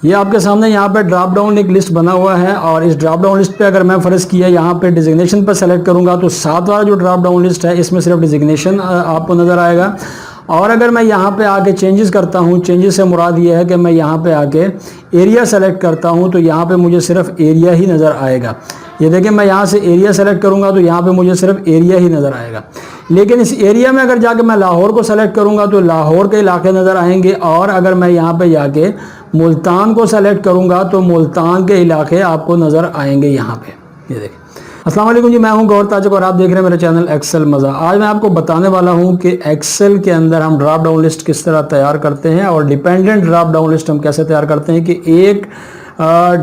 ये आपके सामने यहाँ पे ड्रॉप डाउन एक लिस्ट बना हुआ है और इस ड्रॉप डाउन लिस्ट पे अगर मैं फ़र्ज़ किया यहाँ पे डिजिग्नेशन पर सेलेक्ट करूँगा तो 7 वाला जो ड्रॉप डाउन लिस्ट है इसमें सिर्फ डिजिग्नेशन आपको नज़र आएगा। और अगर मैं यहाँ पे आके चेंजेस करता हूँ, चेंजेस से मुराद ये है कि मैं यहाँ पे आके एरिया सेलेक्ट करता हूँ तो यहाँ पे मुझे सिर्फ एरिया ही नज़र आएगा। ये देखें, मैं यहाँ से एरिया सेलेक्ट करूँगा तो यहाँ पे मुझे सिर्फ एरिया ही नज़र आएगा। लेकिन इस एरिया में अगर जाके मैं लाहौर को सेलेक्ट करूँगा तो लाहौर के इलाके नज़र आएंगे। और अगर मैं यहाँ पे जाके मुल्तान को सेलेक्ट करूँगा तो मुल्तान के इलाके आपको नज़र आएंगे यहाँ पे। ये देखें। अस्सलाम वालेकुम जी, मैं हूं गौर ताजक और आप देख रहे हैं मेरा चैनल एक्सेल मज़ा। आज मैं आपको बताने वाला हूं कि एक्सेल के अंदर हम ड्रॉप डाउन लिस्ट किस तरह तैयार करते हैं और डिपेंडेंट ड्रॉप डाउन लिस्ट हम कैसे तैयार करते हैं कि एक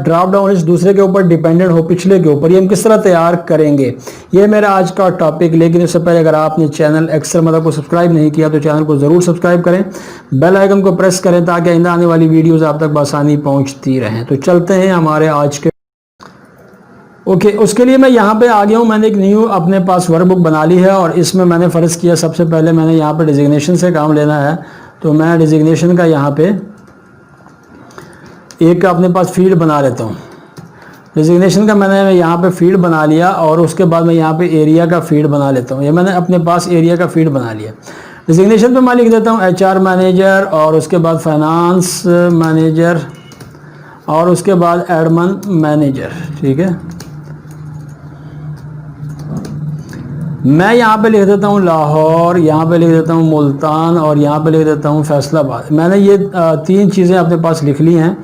ड्रॉप डाउन लिस्ट दूसरे के ऊपर डिपेंडेंट हो पिछले के ऊपर, ये हम किस तरह तैयार करेंगे, ये मेरा आज का टॉपिक। लेकिन इससे पहले अगर आपने चैनल एक्सेल मज़ा को सब्सक्राइब नहीं किया तो चैनल को ज़रूर सब्सक्राइब करें, बेल आइकन को प्रेस करें ताकि आइंदा आने वाली वीडियोज़ आप तक बआसानी पहुँचती रहें। तो चलते हैं हमारे आज के उसके लिए मैं यहाँ पे आ गया हूँ। मैंने एक न्यू अपने पास वर्कबुक बना ली है और इसमें मैंने फ़र्ज़ किया सबसे पहले मैंने यहाँ पे डिजिग्नेशन से काम लेना है। तो मैं डिजिग्नेशन का यहाँ पे एक अपने पास फील्ड बना लेता हूँ। डिजिग्नेशन का मैंने यहाँ पे फील्ड बना लिया और उसके बाद मैं यहाँ पे एरिया का फील्ड बना लेता हूँ। ये मैंने अपने पास एरिया का फील्ड बना लिया। डिजिग्नेशन पे मैं लिख देता हूँ HR मैनेजर और उसके बाद फाइनेंस मैनेजर और उसके बाद एडमिन मैनेजर। ठीक है, मैं यहाँ पे लिख देता हूँ लाहौर, यहाँ पे लिख देता हूँ मुल्तान और यहाँ पे लिख देता हूँ फैसलाबाद। मैंने ये 3 चीज़ें अपने पास लिख ली हैं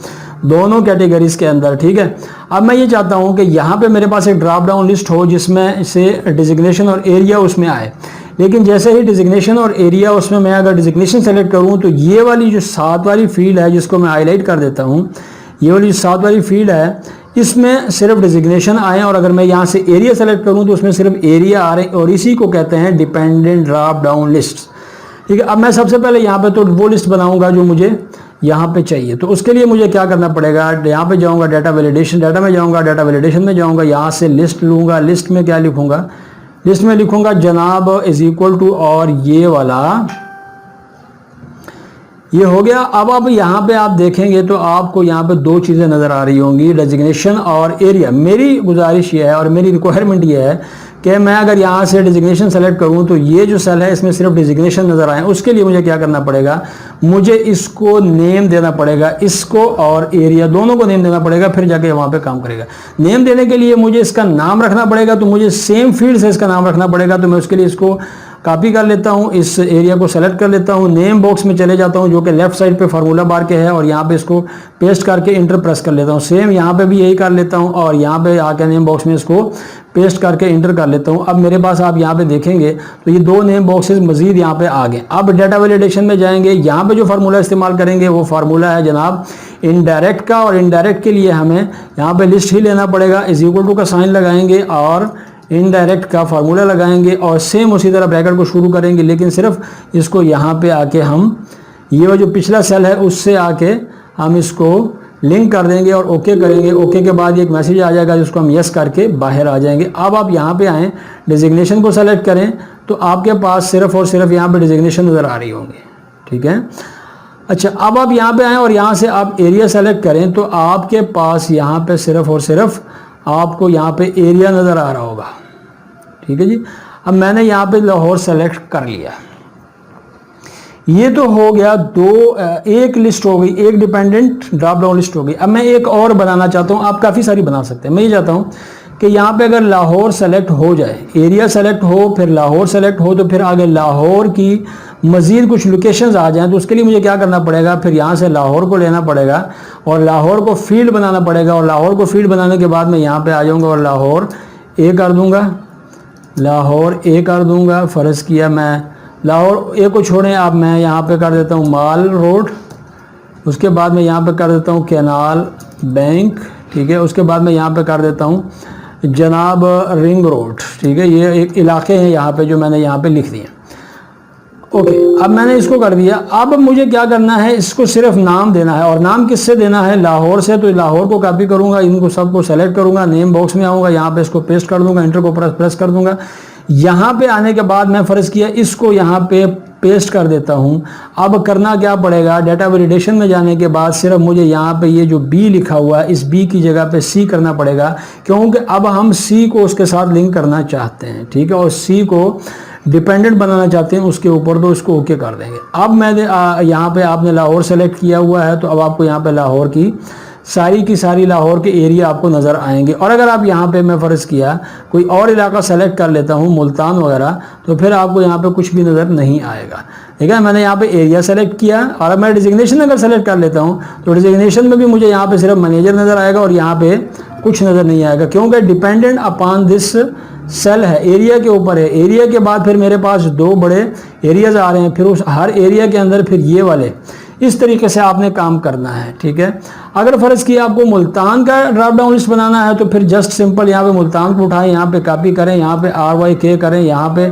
दोनों कैटेगरीज़ के अंदर। ठीक है, अब मैं ये चाहता हूँ कि यहाँ पे मेरे पास एक ड्रॉप डाउन लिस्ट हो जिसमें से डिजिग्नेशन और एरिया उसमें आए। लेकिन जैसे ही डिजिग्नेशन और एरिया उसमें मैं अगर डिजिग्नेशन सेलेक्ट करूँ तो ये वाली जो 7 वाली फील्ड है जिसको मैं हाईलाइट कर देता हूँ, ये वाली 7 वाली फील्ड है इसमें सिर्फ डिजिग्नेशन आए। और अगर मैं यहाँ से एरिया सेलेक्ट करूँ तो उसमें सिर्फ एरिया आ रहे हैं और इसी को कहते हैं डिपेंडेंट ड्रॉप डाउन लिस्ट। ठीक है, अब मैं सबसे पहले यहाँ पे तो वो लिस्ट बनाऊंगा जो मुझे यहाँ पे चाहिए। तो उसके लिए मुझे क्या करना पड़ेगा, यहाँ पे जाऊँगा डाटा वैलिडेशन, डाटा में जाऊँगा, डाटा वैलिडेशन में जाऊँगा, यहाँ से लिस्ट लूँगा। लिस्ट में क्या लिखूँगा, लिस्ट में लिखूँगा जनाब इज इक्वल टू और ये वाला ये हो गया। अब यहाँ पे आप देखेंगे तो आपको यहाँ पे 2 चीज़ें नज़र आ रही होंगी, डिजिग्नेशन और एरिया। मेरी गुजारिश ये है और मेरी रिक्वायरमेंट ये है कि मैं अगर यहाँ से डिजिग्नेशन सेलेक्ट करूँ तो ये जो सेल है इसमें सिर्फ डिजिग्नेशन नज़र आए। उसके लिए मुझे क्या करना पड़ेगा, मुझे इसको नेम देना पड़ेगा, इसको और एरिया दोनों को नेम देना पड़ेगा, फिर जाके वहाँ पे काम करेगा। नेम देने के लिए मुझे इसका नाम रखना पड़ेगा, तो मुझे सेम फील्ड से इसका नाम रखना पड़ेगा। तो मैं उसके लिए इसको कॉपी कर लेता हूँ, इस एरिया को सेलेक्ट कर लेता हूँ, नेम बॉक्स में चले जाता हूँ जो कि लेफ्ट साइड पे फार्मूला बार के है और यहाँ पे इसको पेस्ट करके इंटर प्रेस कर लेता हूँ। सेम यहाँ पे भी यही कर लेता हूँ और यहाँ पे आके नेम बॉक्स में इसको पेस्ट करके इंटर कर लेता हूँ। अब मेरे पास आप यहाँ पे देखेंगे तो ये 2 नेम बॉक्सेस मजीद यहाँ पे आ गए। अब डाटा वैलिडेशन में जाएंगे, यहाँ पे जो फार्मूला इस्तेमाल करेंगे वो फार्मूला है जनाब इनडायरेक्ट का। और इनडायरेक्ट के लिए हमें यहाँ पे लिस्ट ही लेना पड़ेगा, इज इक्वल टू का साइन लगाएंगे और इनडायरेक्ट का फार्मूला लगाएंगे और सेम उसी तरह ब्रैकेट को शुरू करेंगे। लेकिन सिर्फ इसको यहाँ पे आके हम ये जो पिछला सेल है उससे आके हम इसको लिंक कर देंगे और ओके करेंगे। ओके के बाद एक मैसेज आ जाएगा जिसको हम यस करके बाहर आ जाएंगे। अब आप यहाँ पे आएँ, डिजिग्नेशन को सेलेक्ट करें तो आपके पास सिर्फ और सिर्फ यहाँ पे डिजिग्नेशन नज़र आ रही होंगी। ठीक है, अच्छा, अब आप यहाँ पे आएँ और यहाँ से आप एरिया सेलेक्ट करें तो आपके पास यहाँ पे सिर्फ और सिर्फ आपको यहाँ पे एरिया नज़र आ रहा होगा। ठीक है जी, अब मैंने यहाँ पे लाहौर सेलेक्ट कर लिया। ये तो हो गया एक लिस्ट हो गई, एक डिपेंडेंट ड्रॉप डाउन लिस्ट हो गई। अब मैं एक और बनाना चाहता हूँ, आप काफ़ी सारी बना सकते हैं। मैं ये चाहता हूँ कि यहाँ पे अगर लाहौर सेलेक्ट हो जाए, एरिया सेलेक्ट हो, फिर लाहौर सेलेक्ट हो, तो फिर आगे लाहौर की मज़ीद कुछ लोकेशंस आ जाएं। तो उसके लिए मुझे क्या करना पड़ेगा, फिर यहाँ से लाहौर को लेना पड़ेगा और लाहौर को फील्ड बनाना पड़ेगा। और लाहौर को फील्ड बनाने के बाद मैं यहाँ पे आ जाऊँगा और लाहौर ए कर दूँगा, लाहौर ए कर दूँगा। फ़र्ज़ किया मैं लाहौर ए को छोड़ें, अब मैं यहाँ पे कर देता हूँ माल रोड, उसके बाद मैं यहाँ पे कर देता हूँ कैनाल बैंक। ठीक है, उसके बाद मैं यहाँ पे कर देता हूँ जनाब रिंग रोड। ठीक है, ये एक इलाके हैं यहाँ पे जो मैंने यहाँ पे लिख दिए। ओके, अब मैंने इसको कर दिया। अब मुझे क्या करना है, इसको सिर्फ नाम देना है। और नाम किससे देना है, लाहौर से। तो लाहौर को कॉपी करूँगा, इनको सबको सेलेक्ट करूँगा, नेम बॉक्स में आऊँगा, यहाँ पे इसको पेस्ट कर दूँगा, इंटर को प्रेस कर दूँगा। यहाँ पे आने के बाद मैं फ़र्ज़ किया इसको यहाँ पे पेस्ट कर देता हूँ। अब करना क्या पड़ेगा, डाटा वैलिडेशन में जाने के बाद सिर्फ मुझे यहाँ पे ये जो बी लिखा हुआ है इस बी की जगह पे सी करना पड़ेगा, क्योंकि अब हम सी को उसके साथ लिंक करना चाहते हैं, ठीक है, और सी को डिपेंडेंट बनाना चाहते हैं उसके ऊपर, तो इसको ओके कर देंगे। अब मैंने यहाँ पे आपने लाहौर सेलेक्ट किया हुआ है, तो अब आपको यहाँ पे लाहौर की सारी लाहौर के एरिया आपको नज़र आएंगे। और अगर आप यहाँ पे मैं फ़र्ज़ किया कोई और इलाका सेलेक्ट कर लेता हूँ, मुल्तान वगैरह, तो फिर आपको यहाँ पे कुछ भी नज़र नहीं आएगा, ठीक है। मैंने यहाँ पे एरिया सेलेक्ट किया और अब मैं डिजिग्नेशन अगर सेलेक्ट कर लेता हूँ तो डिजिग्नेशन में भी मुझे यहाँ पे सिर्फ मैनेजर नज़र आएगा और यहाँ पे कुछ नज़र नहीं आएगा, क्योंकि डिपेंडेंट अपॉन दिस सेल है, एरिया के ऊपर है। एरिया के बाद फिर मेरे पास 2 बड़े एरियाज आ रहे हैं, फिर उस हर एरिया के अंदर फिर ये वाले, इस तरीके से आपने काम करना है, ठीक है। अगर फ़र्ज़ किया आपको मुल्तान का ड्रॉप डाउन लिस्ट बनाना है तो फिर जस्ट सिंपल यहाँ पे मुल्तान को उठाएं, यहाँ पे कॉपी करें, यहाँ पे RYK करें, यहाँ पे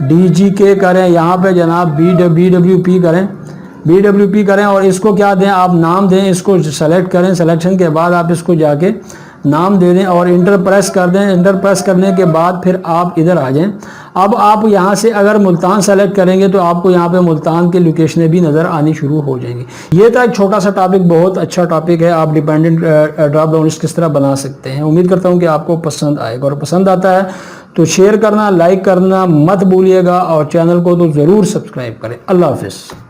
DGK करें, यहाँ पे जनाब BWP करें, BWP करें और इसको क्या दें, आप नाम दें, इसको सेलेक्ट करें, सिलेक्शन के बाद आप इसको जाके नाम दे दें और इंटर प्रेस कर दें। इंटर प्रेस करने के बाद फिर आप इधर आ जाएं। अब आप यहाँ से अगर मुल्तान सेलेक्ट करेंगे तो आपको यहाँ पे मुल्तान की लोकेशनें भी नज़र आनी शुरू हो जाएंगी। ये था एक छोटा सा टॉपिक, बहुत अच्छा टॉपिक है, आप डिपेंडेंट ड्रॉप डाउन लिस्ट किस तरह बना सकते हैं। उम्मीद करता हूँ कि आपको पसंद आएगा, और पसंद आता है तो शेयर करना, लाइक करना मत भूलिएगा और चैनल को तो ज़रूर सब्सक्राइब करें। अल्लाह हाफिज़।